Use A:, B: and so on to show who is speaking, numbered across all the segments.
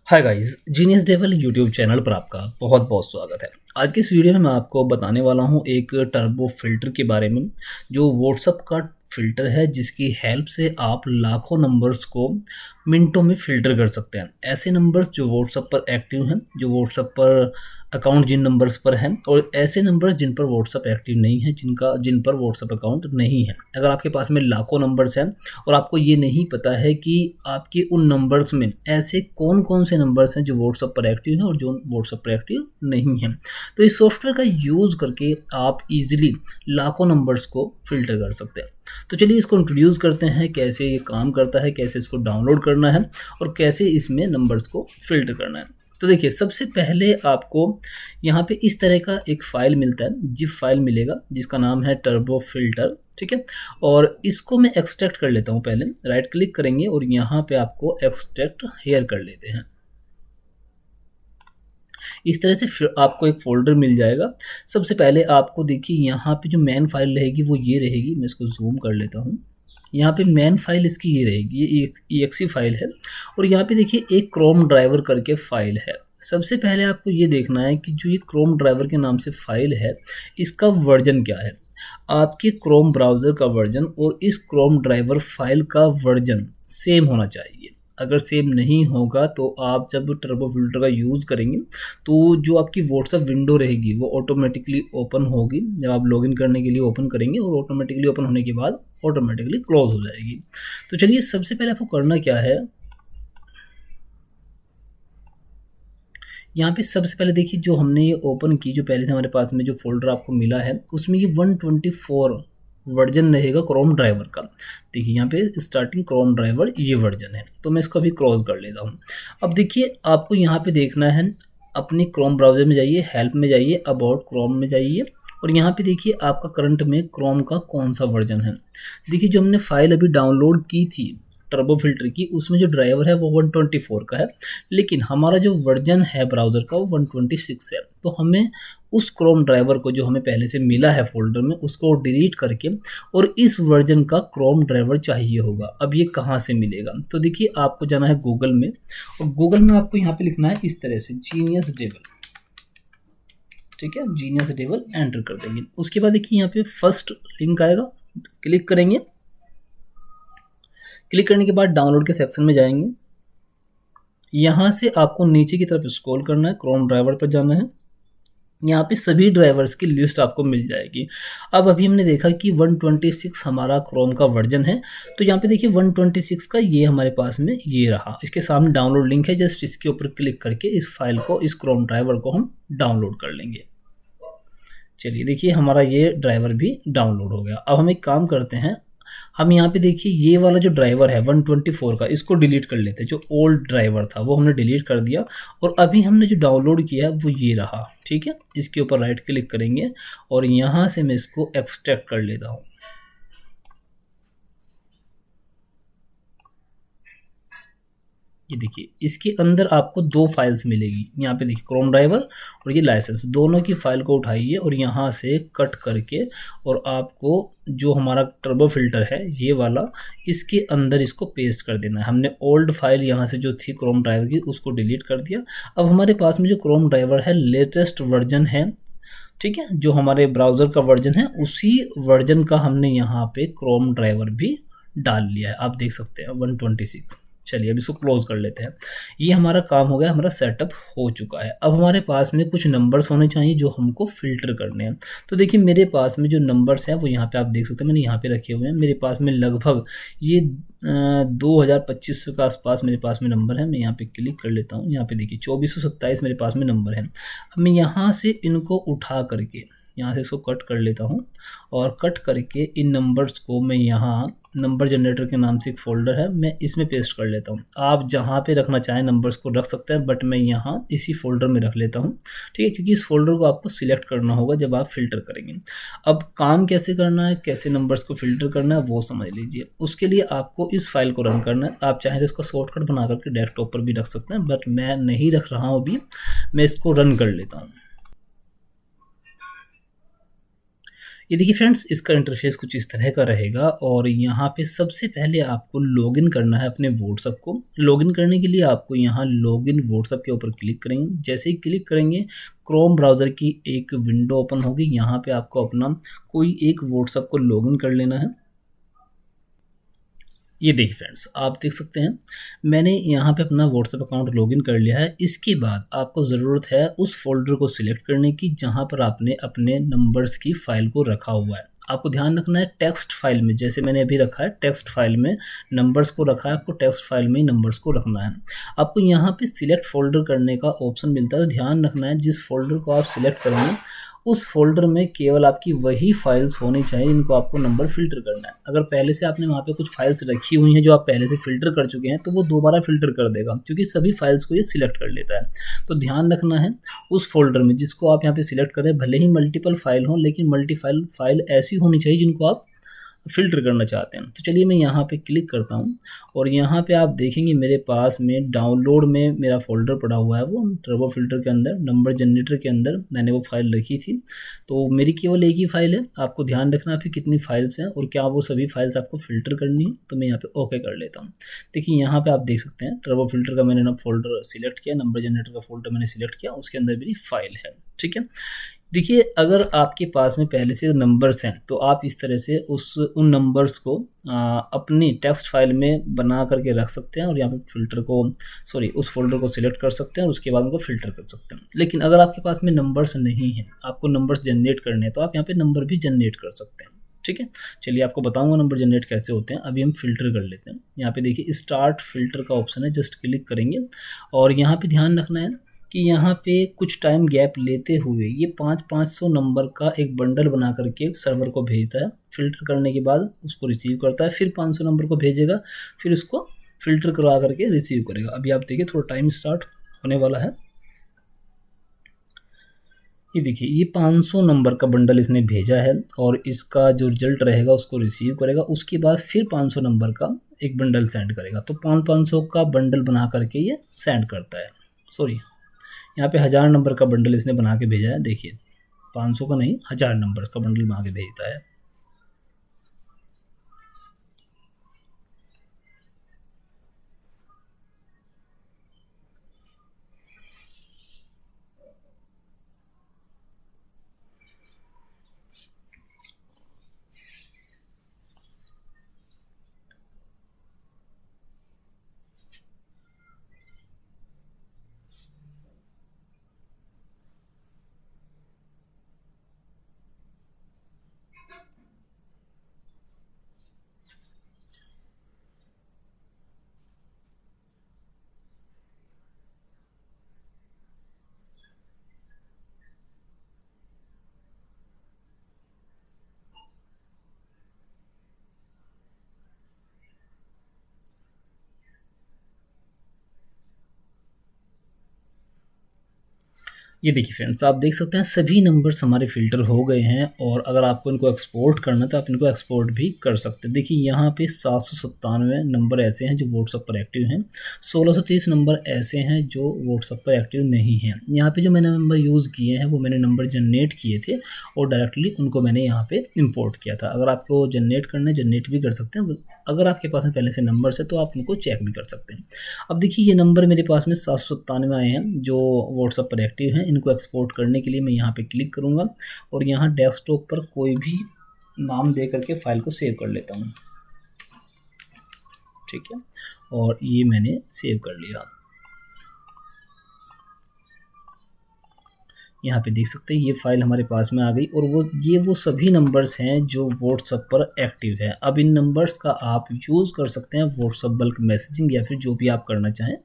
A: Hi guys, genius devil YouTube channel पर आपका बहुत बहुत स्वागत है। आज के इस वीडियो में मैं आपको बताने वाला हूं एक टर्बो फिल्टर के बारे में, जो व्हाट्सएप का फिल्टर है जिसकी हेल्प से आप लाखों नंबर्स को मिनटों में फ़िल्टर कर सकते हैं। ऐसे नंबर्स जो व्हाट्सएप पर एक्टिव हैं, जो व्हाट्सएप पर अकाउंट जिन नंबर्स पर हैं, और ऐसे नंबर्स जिन पर व्हाट्सएप एक्टिव नहीं है, जिन पर व्हाट्सएप अकाउंट नहीं है। अगर आपके पास में लाखों नंबर्स हैं और आपको ये नहीं पता है कि आपके उन नंबर्स में ऐसे कौन कौन से नंबर्स हैं जो व्हाट्सएप पर एक्टिव हैं और जो व्हाट्सएप पर एक्टिव नहीं हैं, तो इस सॉफ्टवेयर का यूज़ करके आप इजीली लाखों नंबर्स को फ़िल्टर कर सकते हैं। तो चलिए इसको इंट्रोड्यूस करते हैं, कैसे ये काम करता है, कैसे इसको डाउनलोड करना है और कैसे इसमें नंबर्स को फ़िल्टर करना है। तो देखिए, सबसे पहले आपको यहाँ पे इस तरह का एक फ़ाइल मिलता है, जिप फाइल मिलेगा जिसका नाम है टर्बो फिल्टर। ठीक है, और इसको मैं एक्सट्रैक्ट कर लेता हूँ। पहले राइट क्लिक करेंगे और यहाँ पे आपको एक्सट्रैक्ट हेयर कर लेते हैं। इस तरह से फिर आपको एक फ़ोल्डर मिल जाएगा। सबसे पहले आपको देखिए यहाँ पे जो मेन फाइल रहेगी वो ये रहेगी। मैं इसको जूम कर लेता हूँ। यहाँ पे मेन फाइल इसकी ये रहेगी, ये EXE फाइल है। और यहाँ पे देखिए एक क्रोम ड्राइवर करके फ़ाइल है। सबसे पहले आपको ये देखना है कि जो ये क्रोम ड्राइवर के नाम से फ़ाइल है, इसका वर्जन क्या है। आपके क्रोम ब्राउज़र का वर्जन और इस क्रोम ड्राइवर फाइल का वर्जन सेम होना चाहिए। अगर सेम नहीं होगा तो आप जब टर्बो फिल्टर का यूज़ करेंगे तो जो आपकी व्हाट्सएप विंडो रहेगी वो ऑटोमेटिकली ओपन होगी। जब आप लॉगिन करने के लिए ओपन करेंगे और ऑटोमेटिकली ओपन होने के बाद ऑटोमेटिकली क्लोज हो जाएगी। तो चलिए, सबसे पहले आपको करना क्या है, यहाँ पे सबसे पहले देखिए जो हमने ये ओपन की, जो पहले से हमारे पास में जो फोल्डर आपको मिला है उसमें ये 124 वर्जन रहेगा क्रोम ड्राइवर का। देखिए यहाँ पे स्टार्टिंग क्रोम ड्राइवर ये वर्जन है। तो मैं इसको अभी क्रॉस कर लेता हूँ। अब देखिए आपको यहाँ पे देखना है, अपनी क्रोम ब्राउज़र में जाइए, हेल्प में जाइए, अबाउट क्रोम में जाइए और यहाँ पे देखिए आपका करंट में क्रोम का कौन सा वर्जन है। देखिए जो हमने फाइल अभी डाउनलोड की थी टर्बो फिल्टर की, उसमें जो ड्राइवर है वो 124 का है, लेकिन हमारा जो वर्जन है ब्राउज़र का वो 126 है। तो हमें उस क्रोम ड्राइवर को जो हमें पहले से मिला है फ़ोल्डर में, उसको डिलीट करके और इस वर्जन का क्रोम ड्राइवर चाहिए होगा। अब ये कहाँ से मिलेगा, तो देखिए आपको जाना है गूगल में, और गूगल में आपको यहाँ पे लिखना है इस तरह से जीनियस डेवल। ठीक है, जीनियस डेवल एंटर कर देंगे। उसके बाद देखिए यहाँ पे फर्स्ट लिंक आएगा, क्लिक करेंगे। क्लिक करने के बाद डाउनलोड के सेक्शन में जाएंगे। यहाँ से आपको नीचे की तरफ स्क्रॉल करना है, क्रोम ड्राइवर पर जाना है। यहाँ पे सभी ड्राइवर्स की लिस्ट आपको मिल जाएगी। अब अभी हमने देखा कि 126 हमारा क्रोम का वर्जन है, तो यहाँ पे देखिए 126 का ये हमारे पास में ये रहा। इसके सामने डाउनलोड लिंक है, जस्ट इसके ऊपर क्लिक करके इस फाइल को, इस क्रोम ड्राइवर को हम डाउनलोड कर लेंगे। चलिए देखिए हमारा ये ड्राइवर भी डाउनलोड हो गया। अब हम एक काम करते हैं, हम यहाँ पे देखिए ये वाला जो ड्राइवर है 124 का, इसको डिलीट कर लेते हैं। जो ओल्ड ड्राइवर था वो हमने डिलीट कर दिया और अभी हमने जो डाउनलोड किया वो ये रहा। ठीक है, इसके ऊपर राइट क्लिक करेंगे और यहाँ से मैं इसको एक्सट्रैक्ट कर लेता हूँ। ये देखिए इसके अंदर आपको दो फाइल्स मिलेगी। यहाँ पे देखिए क्रोम ड्राइवर और ये लाइसेंस, दोनों की फाइल को उठाइए और यहाँ से कट करके और आपको जो हमारा टर्बो फिल्टर है ये वाला, इसके अंदर इसको पेस्ट कर देना है। हमने ओल्ड फाइल यहाँ से जो थी क्रोम ड्राइवर की उसको डिलीट कर दिया। अब हमारे पास में जो क्रोम ड्राइवर है लेटेस्ट वर्जन है, ठीक है, जो हमारे ब्राउज़र का वर्जन है उसी वर्जन का हमने यहाँ पे क्रोम ड्राइवर भी डाल लिया है। आप देख सकते हैं 126। चलिए अब इसको क्लोज कर लेते हैं। ये हमारा काम हो गया, हमारा सेटअप हो चुका है। अब हमारे पास में कुछ नंबर्स होने चाहिए जो हमको फ़िल्टर करने हैं। तो देखिए मेरे पास में जो नंबर्स हैं वो यहाँ पे आप देख सकते हैं, मैंने यहाँ पे रखे हुए हैं। मेरे पास में लगभग ये 2500 के आसपास मेरे पास में नंबर है। मैं यहाँ पे क्लिक कर लेता हूँ। यहाँ पे देखिए 2427 मेरे पास में नंबर है। अब मैं यहाँ से इनको उठा करके यहाँ से इसको कट कर लेता हूँ और कट करके इन नंबर्स को मैं यहाँ नंबर जनरेटर के नाम से एक फ़ोल्डर है, मैं इसमें पेस्ट कर लेता हूँ। आप जहाँ पे रखना चाहें नंबर्स को रख सकते हैं, बट मैं यहाँ इसी फ़ोल्डर में रख लेता हूँ। ठीक है, क्योंकि इस फोल्डर को आपको सिलेक्ट करना होगा जब आप फ़िल्टर करेंगे। अब काम कैसे करना है, कैसे नंबर्स को फ़िल्टर करना है वो समझ लीजिए। उसके लिए आपको इस फाइल को रन करना है। आप चाहें तो इसका शॉर्टकट बना करके डेस्कटॉप पर भी रख सकते हैं, बट मैं नहीं रख रहा हूँ अभी। मैं इसको रन कर लेता हूँ। ये देखिए फ्रेंड्स, इसका इंटरफेस कुछ इस तरह का रहेगा और यहाँ पे सबसे पहले आपको लॉगिन करना है अपने व्हाट्सएप को। लॉगिन करने के लिए आपको यहाँ लॉगिन व्हाट्सएप के ऊपर क्लिक करेंगे। जैसे ही क्लिक करेंगे क्रोम ब्राउज़र की एक विंडो ओपन होगी। यहाँ पे आपको अपना कोई एक व्हाट्सएप को लॉगिन कर लेना है। ये देखिए फ्रेंड्स, आप देख सकते हैं मैंने यहाँ पे अपना व्हाट्सएप अकाउंट लॉगिन कर लिया है। इसके बाद आपको ज़रूरत है उस फ़ोल्डर को सिलेक्ट करने की जहाँ पर आपने अपने नंबर्स की फ़ाइल को रखा हुआ है। आपको ध्यान रखना है टेक्स्ट फाइल में, जैसे मैंने अभी रखा है टेक्स्ट फाइल में नंबर्स को रखा है, आपको टेक्स्ट फाइल में ही नंबर्स को रखना है। आपको यहाँ पे सिलेक्ट फ़ोल्डर करने का ऑप्शन मिलता है, तो ध्यान रखना है जिस फ़ोल्डर को आप सिलेक्ट करेंगे उस फ़ोल्डर में केवल आपकी वही फाइल्स होनी चाहिए जिनको आपको नंबर फ़िल्टर करना है। अगर पहले से आपने वहाँ पे कुछ फाइल्स रखी हुई हैं जो आप पहले से फ़िल्टर कर चुके हैं, तो वो दोबारा फ़िल्टर कर देगा क्योंकि सभी फाइल्स को ये सिलेक्ट कर लेता है। तो ध्यान रखना है उस फ़ोल्डर में जिसको आप यहाँ पे सिलेक्ट करें, भले ही मल्टीपल फाइल हों लेकिन फाइल ऐसी होनी चाहिए जिनको आप फ़िल्टर करना चाहते हैं। तो चलिए मैं यहाँ पे क्लिक करता हूँ और यहाँ पे आप देखेंगे मेरे पास में डाउनलोड में मेरा फ़ोल्डर पड़ा हुआ है, वो टर्बो फ़िल्टर के अंदर नंबर जनरेटर के अंदर मैंने वो फ़ाइल रखी थी। तो मेरी केवल एक ही फ़ाइल है। आपको ध्यान रखना है आपकी कितनी फ़ाइल्स हैं और क्या वो सभी फ़ाइल्स आपको फ़िल्टर करनी है। तो मैं यहाँ पे ओके कर लेता हूँ। देखिए यहाँ पे आप देख सकते हैं टर्बो फ़िल्टर का मैंने ना फ़ोल्डर सिलेक्ट किया, नंबर जनरेटर का फ़ोल्डर मैंने सिलेक्ट किया, उसके अंदर मेरी फ़ाइल है। ठीक है, देखिए अगर आपके पास में पहले से नंबर्स हैं तो आप इस तरह से उन नंबर्स को अपनी टेक्स्ट फाइल में बना करके रख सकते हैं और यहाँ पे फ़िल्टर को उस फ़ोल्डर को सिलेक्ट कर सकते हैं और उसके बाद उनको फ़िल्टर कर सकते हैं। लेकिन अगर आपके पास में नंबर्स नहीं हैं, आपको नंबर्स जनरेट करने हैं, तो आप यहाँ पे नंबर भी जनरेट कर सकते हैं। ठीक है, चलिए आपको बताऊंगा नंबर जनरेट कैसे होते हैं। अभी हम फ़िल्टर कर लेते हैं। यहाँ पे देखिए स्टार्ट फ़िल्टर का ऑप्शन है, जस्ट क्लिक करेंगे और यहाँ पे ध्यान रखना है कि यहाँ पे कुछ टाइम गैप लेते हुए ये 500 नंबर का एक बंडल बना करके सर्वर को भेजता है। फ़िल्टर करने के बाद उसको रिसीव करता है, फिर 500 नंबर को भेजेगा, फिर उसको फ़िल्टर करवा करके रिसीव करेगा। अभी आप देखिए थोड़ा टाइम स्टार्ट होने वाला है। ये देखिए ये 500 नंबर का बंडल इसने भेजा है और इसका जो रिजल्ट रहेगा उसको रिसीव करेगा। उसके बाद फिर 500 नंबर का एक बंडल सेंड करेगा। तो 500 का बंडल बना करके ये सेंड करता है। यहाँ पे 1000 नंबर का बंडल इसने बना के भेजा है। देखिए 500 का नहीं, 1000 नंबर का बंडल बना के भेजता है। ये देखिए फ्रेंड्स, आप देख सकते हैं सभी नंबर्स हमारे फ़िल्टर हो गए हैं और अगर आपको इनको एक्सपोर्ट करना है तो आप इनको एक्सपोर्ट भी कर सकते हैं। देखिए यहाँ पे 797 नंबर ऐसे हैं जो व्हाट्सएप पर एक्टिव हैं, 1630 नंबर ऐसे हैं जो व्हाट्सएप पर एक्टिव नहीं हैं। यहाँ पे जो मैंने नंबर यूज़ किए हैं वो मैंने नंबर जनरेट किए थे और डायरेक्टली उनको मैंने यहाँ पर इम्पोर्ट किया था। अगर आपको जनरेट करना है जनरेट भी कर सकते हैं, अगर आपके पास में पहले से नंबर्स है तो आप उनको चेक भी कर सकते हैं। अब देखिए ये नंबर मेरे पास में 797 आए हैं जो व्हाट्सएप पर एक्टिव हैं। इनको एक्सपोर्ट करने के लिए मैं यहाँ पे क्लिक करूँगा और यहाँ डेस्कटॉप पर कोई भी नाम दे करके फ़ाइल को सेव कर लेता हूँ। ठीक है, और ये मैंने सेव कर लिया। यहाँ पे देख सकते हैं ये फ़ाइल हमारे पास में आ गई और वो सभी नंबर्स हैं जो व्हाट्सएप पर एक्टिव है। अब इन नंबर्स का आप यूज़ कर सकते हैं व्हाट्सएप बल्क मैसेजिंग या फिर जो भी आप करना चाहें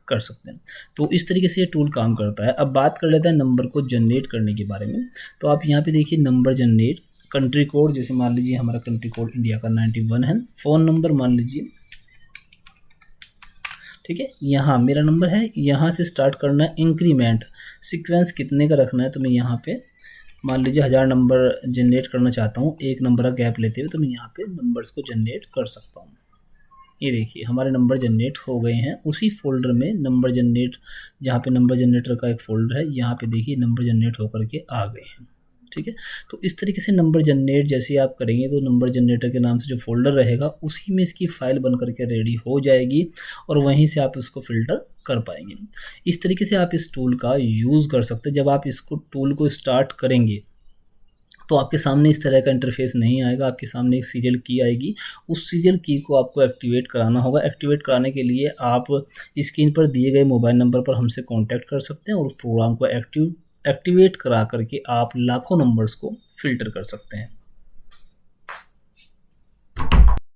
A: कर सकते हैं। तो इस तरीके से ये टूल काम करता है। अब बात कर लेते हैं नंबर को जनरेट करने के बारे में। तो आप यहाँ पे देखिए नंबर जनरेट, कंट्री कोड, जैसे मान लीजिए हमारा कंट्री कोड इंडिया का 91 है। फ़ोन नंबर मान लीजिए, ठीक है, यहाँ मेरा नंबर है, यहाँ से स्टार्ट करना है। इंक्रीमेंट सीक्वेंस कितने का रखना है, तो मैं यहाँ पे मान लीजिए 1000 नंबर जनरेट करना चाहता हूँ एक नंबर का गैप लेते हुए, तो मैं यहाँ पे नंबर्स को जनरेट कर सकता हूँ। ये देखिए हमारे नंबर जनरेट हो गए हैं। उसी फोल्डर में नंबर जनरेट, जहाँ पे नंबर जनरेटर का एक फ़ोल्डर है, यहाँ पे देखिए नंबर जनरेट होकर के आ गए हैं। ठीक है। तो इस तरीके से नंबर जनरेट जैसे आप करेंगे तो नंबर जनरेटर के नाम से जो फ़ोल्डर रहेगा उसी में इसकी फ़ाइल बन कर के रेडी हो जाएगी और वहीं से आप इसको फ़िल्टर कर पाएंगे। इस तरीके से आप इस टूल का यूज़ कर सकते हैं। जब आप इसको टूल को स्टार्ट करेंगे तो आपके सामने इस तरह का इंटरफेस नहीं आएगा, आपके सामने एक सीरियल की आएगी। उस सीरियल की को आपको एक्टिवेट कराना होगा। एक्टिवेट कराने के लिए आप स्क्रीन पर दिए गए मोबाइल नंबर पर हमसे कॉन्टैक्ट कर सकते हैं और उस प्रोग्राम को एक्टिवेट करा करके आप लाखों नंबर्स को फ़िल्टर कर सकते हैं।